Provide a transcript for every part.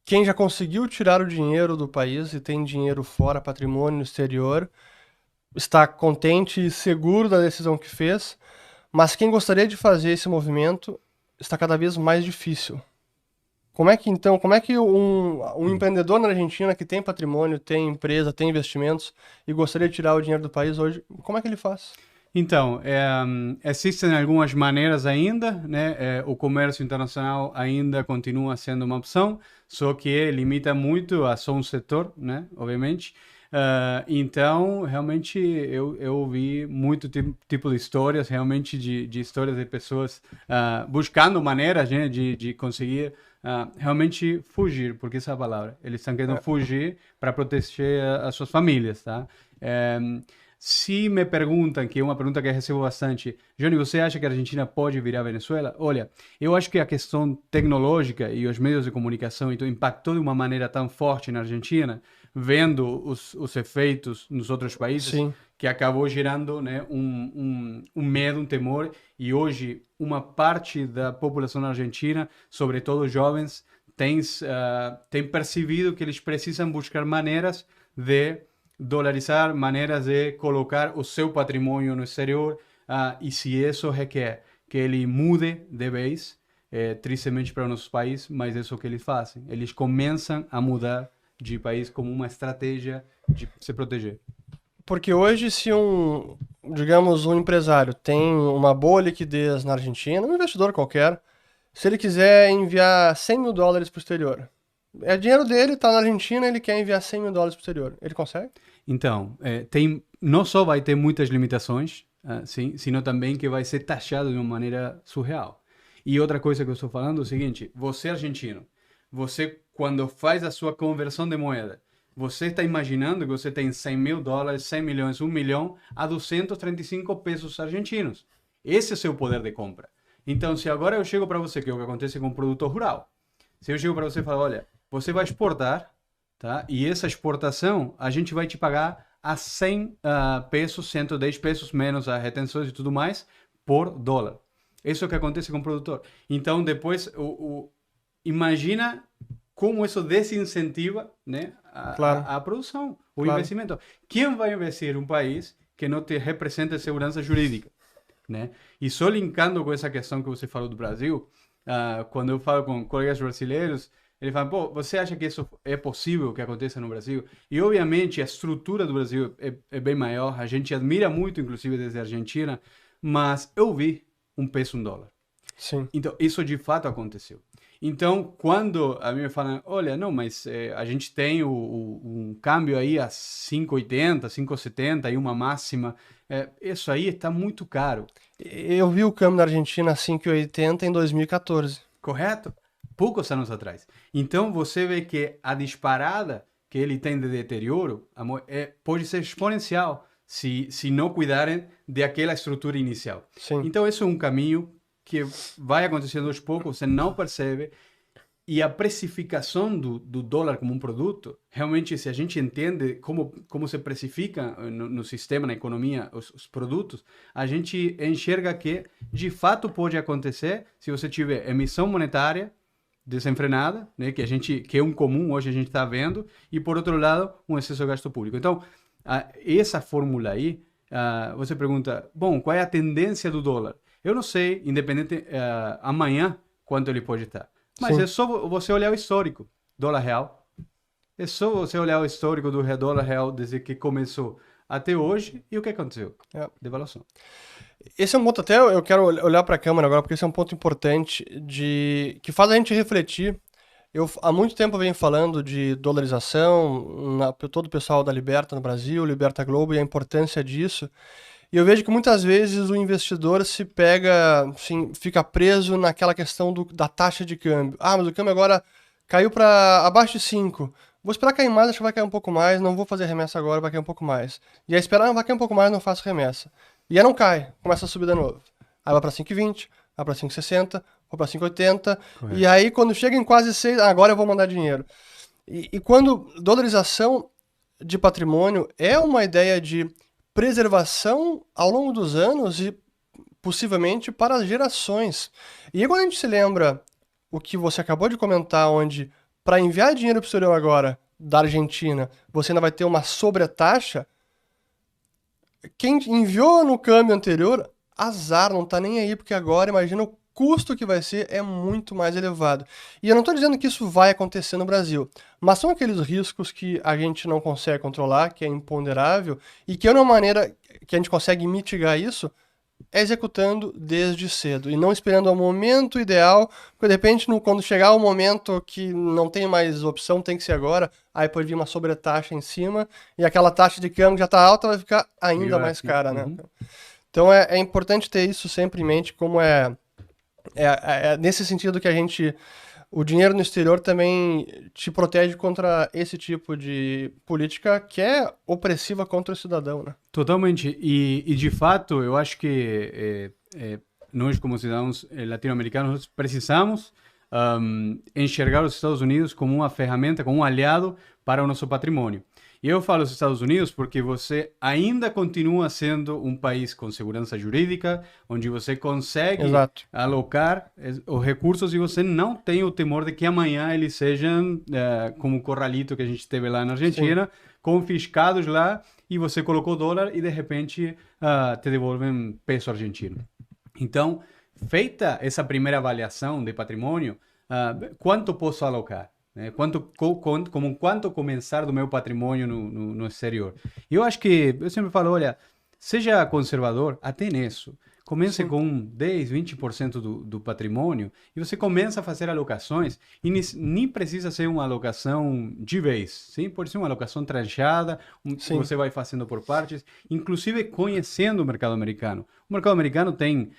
quem já conseguiu tirar o dinheiro do país e tem dinheiro fora, patrimônio no exterior, está contente e seguro da decisão que fez, mas quem gostaria de fazer esse movimento está cada vez mais difícil. Como é que um empreendedor na Argentina que tem patrimônio, tem empresa, tem investimentos e gostaria de tirar o dinheiro do país hoje, como é que ele faz? Então, existem algumas maneiras ainda, né? O comércio internacional ainda continua sendo uma opção, só que limita muito a só um setor, né? Obviamente. Então, realmente, eu ouvi muito tipo de histórias, realmente, de histórias de pessoas buscando maneiras, né? De conseguir realmente fugir, porque essa é a palavra. Eles estão querendo É, fugir para proteger as suas famílias, tá? Eh, Se me perguntam, que é uma pergunta que eu recebo bastante, Johnny, você acha que a Argentina pode virar Venezuela? Olha, eu acho que a questão tecnológica e os meios de comunicação então, impactou de uma maneira tão forte na Argentina, vendo os efeitos nos outros países, sim. que acabou gerando né, um medo, um temor, e hoje uma parte da população argentina, sobretudo os jovens, tem percebido que eles precisam buscar maneiras de dolarizar, maneiras de colocar o seu patrimônio no exterior, e se isso requer que ele mude de vez, tristemente para o nosso país, mas é isso que eles fazem. Eles começam a mudar de país como uma estratégia de se proteger. Porque hoje, se digamos, um empresário tem uma boa liquidez na Argentina, um investidor qualquer, se ele quiser enviar US$ 100.000 para o exterior, é dinheiro dele, tá na Argentina, ele quer enviar US$ 100.000 para o exterior. Ele consegue? Então, não só vai ter muitas limitações, sim, sino também que vai ser taxado de uma maneira surreal. E outra coisa que eu estou falando é o seguinte: você argentino, você quando faz a sua conversão de moeda, você está imaginando que você tem US$ 100.000, 100 milhões, 1 milhão a 235 pesos argentinos. Esse é o seu poder de compra. Então, se agora eu chego para você, que é o que acontece com o produto rural, se eu chego para você e falo, olha, você vai exportar, tá? E essa exportação a gente vai te pagar a 100 pesos, 110 pesos menos as retenções e tudo mais por dólar. Isso é o que acontece com o produtor. Então, depois, imagina como isso desincentiva né, Claro, a produção, o claro. investimento. Quem vai investir em um país que não te representa segurança jurídica? Né? E só linkando com essa questão que você falou do Brasil, quando eu falo com colegas brasileiros, ele fala, pô, você acha que isso é possível que aconteça no Brasil? E, obviamente, a estrutura do Brasil é bem maior. A gente admira muito, inclusive, desde a Argentina. Mas eu vi um peso, um dólar. Sim. Então, isso de fato aconteceu. Então, quando a mim me falam, olha, não, mas a gente tem um câmbio aí a 5,80, 5,70 e uma máxima, isso aí está muito caro. Eu vi o câmbio na Argentina a 5,80 em 2014. Correto? Poucos anos atrás. Então você vê que a disparada que ele tem de deterioro pode ser exponencial se não cuidarem daquela estrutura inicial. Sim. Então esse é um caminho que vai acontecendo aos poucos, você não percebe, e a precificação do dólar como um produto, realmente, se a gente entende como se precifica no sistema, na economia, os produtos, a gente enxerga que, de fato, pode acontecer se você tiver emissão monetária desenfrenada, né, que é um comum hoje a gente está vendo, e, por outro lado, um excesso de gasto público. Então, essa fórmula aí, você pergunta, bom, qual é a tendência do dólar? Eu não sei, independente, amanhã, quanto ele pode estar. Mas é Sim. só você olhar o histórico, dólar real. É só você olhar o histórico do dólar real desde que começou até hoje e o que aconteceu? É. Devaluação. Esse é um ponto até eu quero olhar para a câmera agora, porque esse é um ponto importante que faz a gente refletir. Eu há muito tempo venho falando de dolarização, todo o pessoal da Liberta no Brasil, Liberta Globo e a importância disso. E eu vejo que muitas vezes o investidor se pega, assim, fica preso naquela questão da taxa de câmbio. Ah, mas o câmbio agora caiu para abaixo de 5. Vou esperar cair mais, acho que vai cair um pouco mais, não vou fazer remessa agora, vai cair um pouco mais. E aí esperar, vai cair um pouco mais, não faço remessa. E aí não cai, começa a subir de novo. Aí vai para 5,20, vai para 5,60, vai para 5,80. E Correto. aí quando chega em quase 6, agora eu vou mandar dinheiro. E quando dolarização de patrimônio é uma ideia de preservação ao longo dos anos e possivelmente para as gerações. E aí, quando a gente se lembra o que você acabou de comentar, onde para enviar dinheiro para o exterior agora, da Argentina, você ainda vai ter uma sobretaxa, quem enviou no câmbio anterior, azar, não tá nem aí, porque agora imagina o custo que vai ser é muito mais elevado. E eu não estou dizendo que isso vai acontecer no Brasil, mas são aqueles riscos que a gente não consegue controlar, que é imponderável, e que é uma maneira que a gente consegue mitigar isso é executando desde cedo e não esperando o momento ideal, porque de repente quando chegar o momento que não tem mais opção, tem que ser agora, aí pode vir uma sobretaxa em cima e aquela taxa de câmbio que já está alta vai ficar ainda mais cara, né? Então é importante ter isso sempre em mente, como é nesse sentido que o dinheiro no exterior também te protege contra esse tipo de política que é opressiva contra o cidadão, né? Totalmente. E de fato, eu acho que nós, como cidadãos latino-americanos, precisamos enxergar os Estados Unidos como uma ferramenta, como um aliado para o nosso patrimônio. E eu falo os Estados Unidos porque você ainda continua sendo um país com segurança jurídica, onde você consegue alocar os recursos e você não tem o temor de que amanhã eles sejam, como o corralito que a gente teve lá na Argentina, confiscados lá e você colocou dólar e de repente te devolvem peso argentino. Então, feita essa primeira avaliação de patrimônio, quanto posso alocar? Quanto começar do meu patrimônio no exterior? Eu acho que, eu sempre falo, olha, seja conservador até nisso. Comece com 10, 20% do patrimônio e você começa a fazer alocações e nem precisa ser uma alocação de vez, sim? Pode ser uma alocação tranchada, que você vai fazendo por partes, inclusive conhecendo o mercado americano. O mercado americano tem,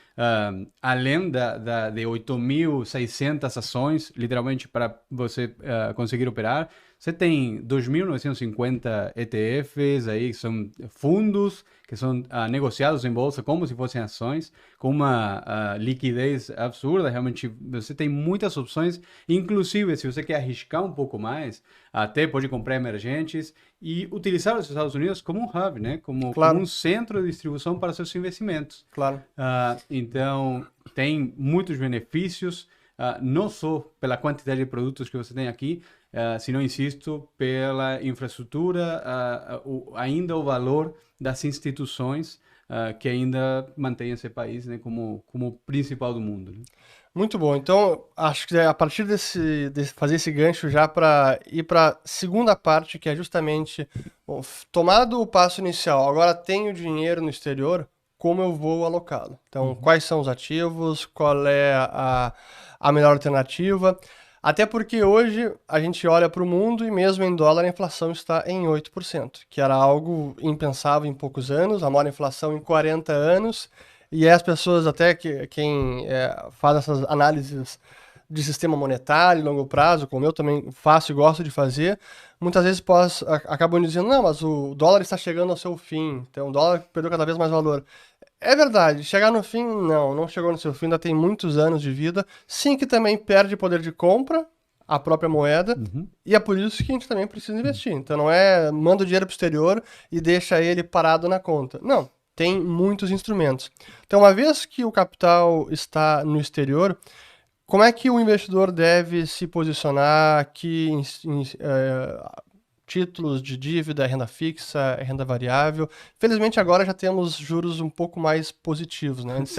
além de 8.600 ações, literalmente, para você conseguir operar, você tem 2.950 ETFs aí, que são fundos que são negociados em bolsa como se fossem ações, com uma liquidez absurda. Realmente, você tem muitas opções. Inclusive, se você quer arriscar um pouco mais, até pode comprar emergentes e utilizar os Estados Unidos como um hub, né? Como um centro de distribuição para seus investimentos. Claro. Então, tem muitos benefícios, não só pela quantidade de produtos que você tem aqui, sino, insisto, pela infraestrutura, ainda o valor das instituições que ainda mantém esse país, né, como o principal do mundo, né? Muito bom. Então, acho que a partir de fazer esse gancho já para ir para a segunda parte, que é justamente tomado o passo inicial, agora tenho dinheiro no exterior, como eu vou alocá-lo? Então, quais são os ativos, qual é a melhor alternativa? Até porque hoje a gente olha para o mundo e mesmo em dólar a inflação está em 8%, que era algo impensável em poucos anos, a maior inflação em 40 anos, e as pessoas até quem faz essas análises de sistema monetário, longo prazo, como eu também faço e gosto de fazer, muitas vezes acabam dizendo, não, mas o dólar está chegando ao seu fim, então o dólar perdeu cada vez mais valor. É verdade, chegar no fim, não chegou no seu fim, ainda tem muitos anos de vida. Sim que também perde poder de compra, a própria moeda, e é por isso que a gente também precisa investir. Então não é manda o dinheiro para o exterior e deixa ele parado na conta. Não, tem muitos instrumentos. Então uma vez que o capital está no exterior, como é que o investidor deve se posicionar aqui títulos de dívida, renda fixa, renda variável? Felizmente agora já temos juros um pouco mais positivos, né? Antes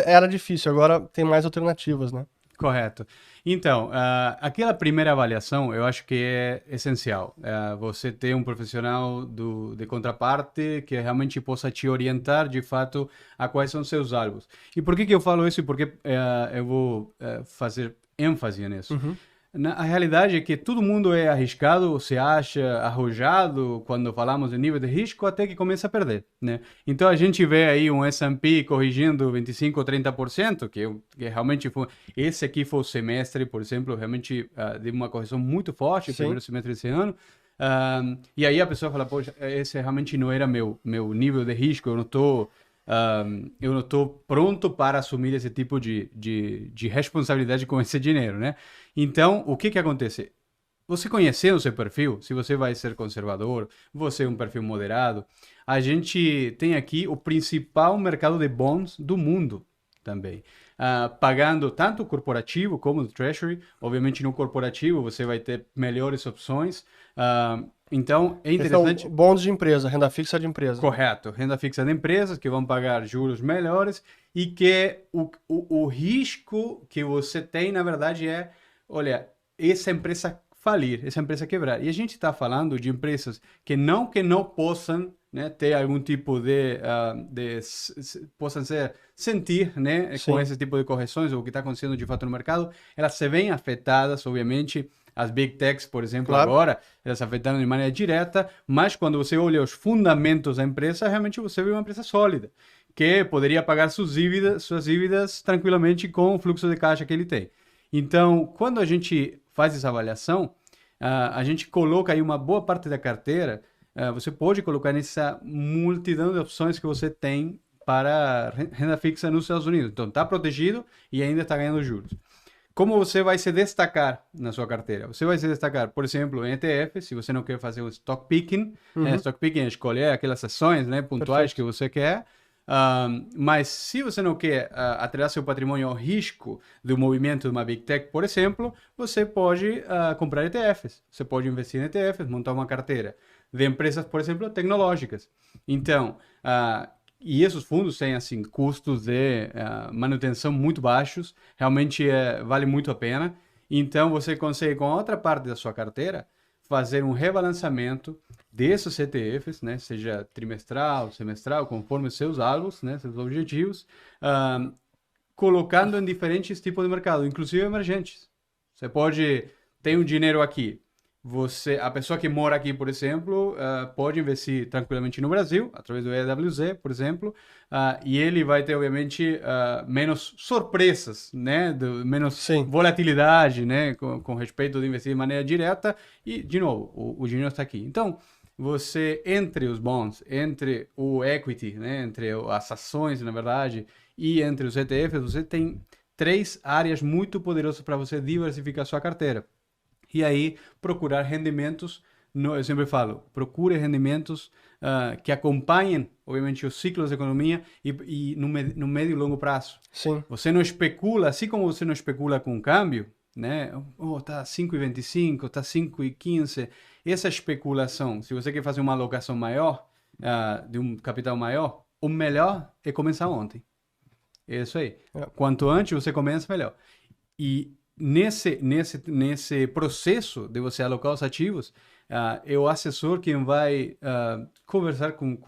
era difícil, agora tem mais alternativas, né? Correto. Então, aquela primeira avaliação eu acho que é essencial. Você ter um profissional de contraparte que realmente possa te orientar de fato a quais são seus alvos. E por que eu falo isso? Porque eu vou fazer ênfase nisso. A realidade é que todo mundo é arriscado, se acha arrojado quando falamos de nível de risco até que começa a perder, né? Então a gente vê aí um S&P corrigindo 25% ou 30%, que realmente foi... Esse aqui foi o semestre, por exemplo, realmente de uma correção muito forte, o primeiro semestre desse ano. E aí a pessoa fala, poxa, esse realmente não era meu nível de risco, eu não estou pronto para assumir esse tipo de responsabilidade com esse dinheiro, né? Então, o que acontece? Você conhecendo o seu perfil, se você vai ser conservador, você é um perfil moderado, a gente tem aqui o principal mercado de bonds do mundo também. pagando tanto o corporativo como o Treasury. Obviamente, no corporativo você vai ter melhores opções. Então, é interessante. São bons de empresa, renda fixa de empresa. Correto. Renda fixa de empresas que vão pagar juros melhores e que o risco que você tem, na verdade, olha, essa empresa falir, essa empresa quebrar. E a gente está falando de empresas que não possam, né, ter algum tipo possam sentir, né, com esse tipo de correções ou o que está acontecendo de fato no mercado, elas se veem afetadas, obviamente. As Big Techs, por exemplo, agora, elas afetaram de maneira direta, mas quando você olha os fundamentos da empresa, realmente você vê uma empresa sólida, que poderia pagar suas dívidas tranquilamente com o fluxo de caixa que ele tem. Então, quando a gente faz essa avaliação, a gente coloca aí uma boa parte da carteira, você pode colocar nessa multidão de opções que você tem para renda fixa nos Estados Unidos. Então, está protegido e ainda está ganhando juros. Como você vai se destacar na sua carteira? Você vai se destacar, por exemplo, em ETF, se você não quer fazer o stock picking. Stock picking é escolher aquelas ações, né, pontuais que você quer. Mas se você não quer atrelar seu patrimônio ao risco do movimento de uma Big Tech, por exemplo, você pode comprar ETFs. Você pode investir em ETFs, montar uma carteira de empresas, por exemplo, tecnológicas. Então, e esses fundos têm assim, custos de manutenção muito baixos, realmente vale muito a pena. Então, você consegue, com a outra parte da sua carteira, fazer um rebalanceamento desses ETFs, né? Seja trimestral, semestral, conforme seus alvos, né? Seus objetivos, colocando em diferentes tipos de mercado, inclusive emergentes. Você pode ter um dinheiro aqui. A pessoa que mora aqui, por exemplo, pode investir tranquilamente no Brasil, através do EWZ, por exemplo, e ele vai ter, obviamente, menos surpresas, né? Menos volatilidade, né? Com respeito de investir de maneira direta. E, de novo, o dinheiro está aqui. Então, você, entre os bonds, entre o equity, né? Entre as ações, na verdade, e entre os ETFs, você tem 3 áreas muito poderosas para você diversificar a sua carteira. E aí, procurar rendimentos, eu sempre falo, procure rendimentos que acompanhem, obviamente, os ciclos da economia e no médio e longo prazo. Sim. Você não especula, assim como você não especula com o câmbio, né? Tá 5,25, tá 5,15. Essa especulação, se você quer fazer uma alocação maior, de um capital maior, o melhor é começar ontem. É isso aí. Quanto antes você começa, melhor. E nesse processo de você alocar os ativos, é o assessor quem vai conversar com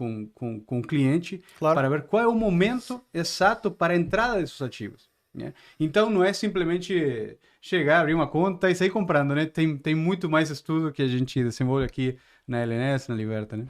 o cliente para ver qual é o momento exato para a entrada desses ativos. Né? Então, não é simplesmente chegar, abrir uma conta e sair comprando. Né? Tem muito mais estudo que a gente desenvolve aqui na LNS, na Liberta. Né?